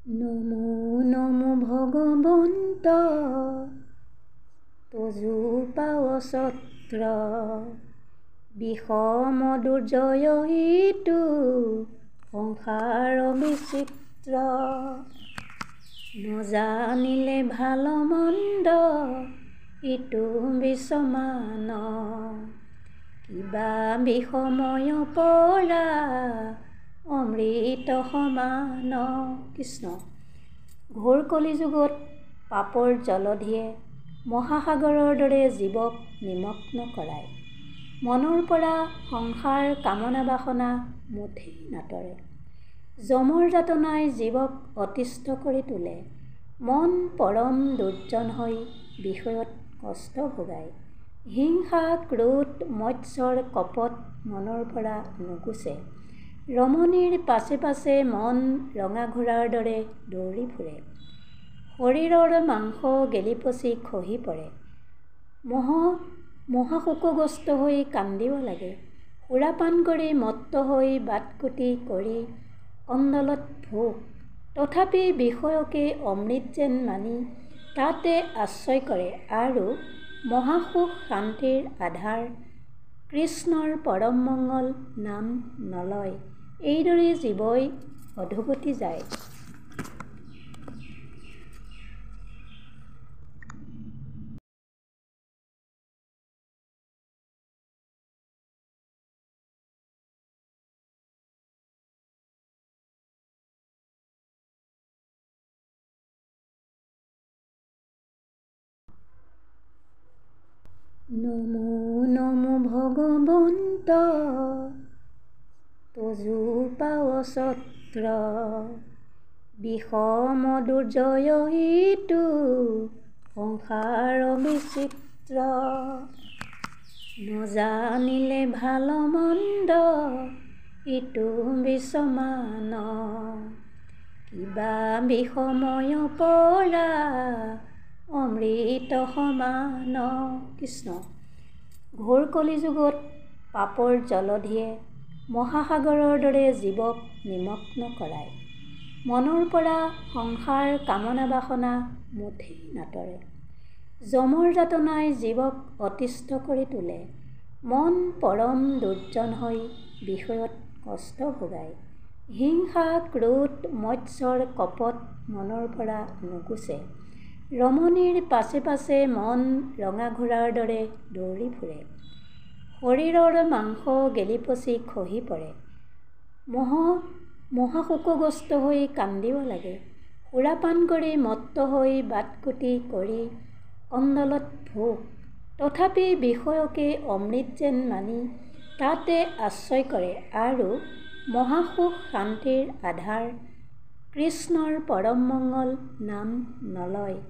নমো নমো ভগবন্ত তজুপাৱ ছত্ৰ বিষম দুৰ্জয় ইটো সংসাৰ বিচিত্ৰ নজানিলে ভাল মন্দ ইটো বিষমান কিবা বিষময় পৰা অমৃত সমান। কৃষ্ণ। ঘোৰ কলিযুগত পাপৰ জলধিয়ে মহাসাগৰৰ দৰে জীৱক নিমগ্ন কৰায়। মনৰ পৰা সংসাৰ কামনা বাসনা মুঠেই নাতৰে। যমৰ যাতনাই জীৱক অতিষ্ঠ কৰি তোলে। মন পৰম দুৰ্জন হৈ বিষয়ত কষ্ট ভোগায়। হিংসা ক্ৰোধ মৎসৰ কপট মনৰ পৰা নুগুচে। ৰমণীৰ পাছে পাছে মন ৰঙা ঘোঁৰাৰ দৰে দৌৰি ফুৰে। শৰীৰৰ মাংস গেলি পচি খহি পৰে। মহাশোকগ্ৰস্ত হৈ কান্দিব লাগে। সুৰাপান কৰি মত্ত হৈ বাটকুটি কৰি কণ্ডলত ভোগ। তথাপি বিষয়কে অমৃত যেন মানি তাতে আশ্ৰয় কৰে আৰু মহাসুখ শান্তিৰ আধাৰ কৃষ্ণৰ পৰম মঙ্গল নাম নলয়। এইদৰে জীৱই অধোগতি যায়। নমো নমো ভগবন্ত তজুপাৱ ছত্ৰ বিষম দুৰ্জয় ইটো সংসাৰ বিচিত্ৰ নজানিলে ভাল মন্দ ইটো বিষমান কিবা বিষময় পৰা অমৃত সমান। কৃষ্ণ। ঘোৰ কলিযুগত পাপৰ জলধিয়ে মহাসাগৰৰ দৰে জীৱক নিমগ্ন কৰায়। মনৰ পৰা সংসাৰ কামনা বাসনা মুঠেই নাতৰে। যমৰ যাতনাই জীৱক অতিষ্ঠ কৰি তোলে। মন পৰম দুৰ্জন হৈ বিষয়ত কষ্ট ভোগায়। হিংসা ক্ৰোধ মৎসৰ কপট মনৰ পৰা নুগুচে। ৰমণীৰ পাছে পাছে মন ৰঙা ঘোঁৰাৰ দৰে দৌৰি ফুৰে। শৰীৰৰ মাংস গেলি পচি খহি পৰে। মহাশোকগ্ৰস্ত হৈ কান্দিব লাগে। সুৰাপান কৰি মত্ত হৈ বাটকুটি কৰি কণ্ডলত ভোগ। তথাপি বিষয়কে অমৃত যেন মানি তাতে আশ্ৰয় কৰে আৰু মহাসুখ শান্তিৰ আধাৰ কৃষ্ণৰ পৰম মঙ্গল নাম নলয়।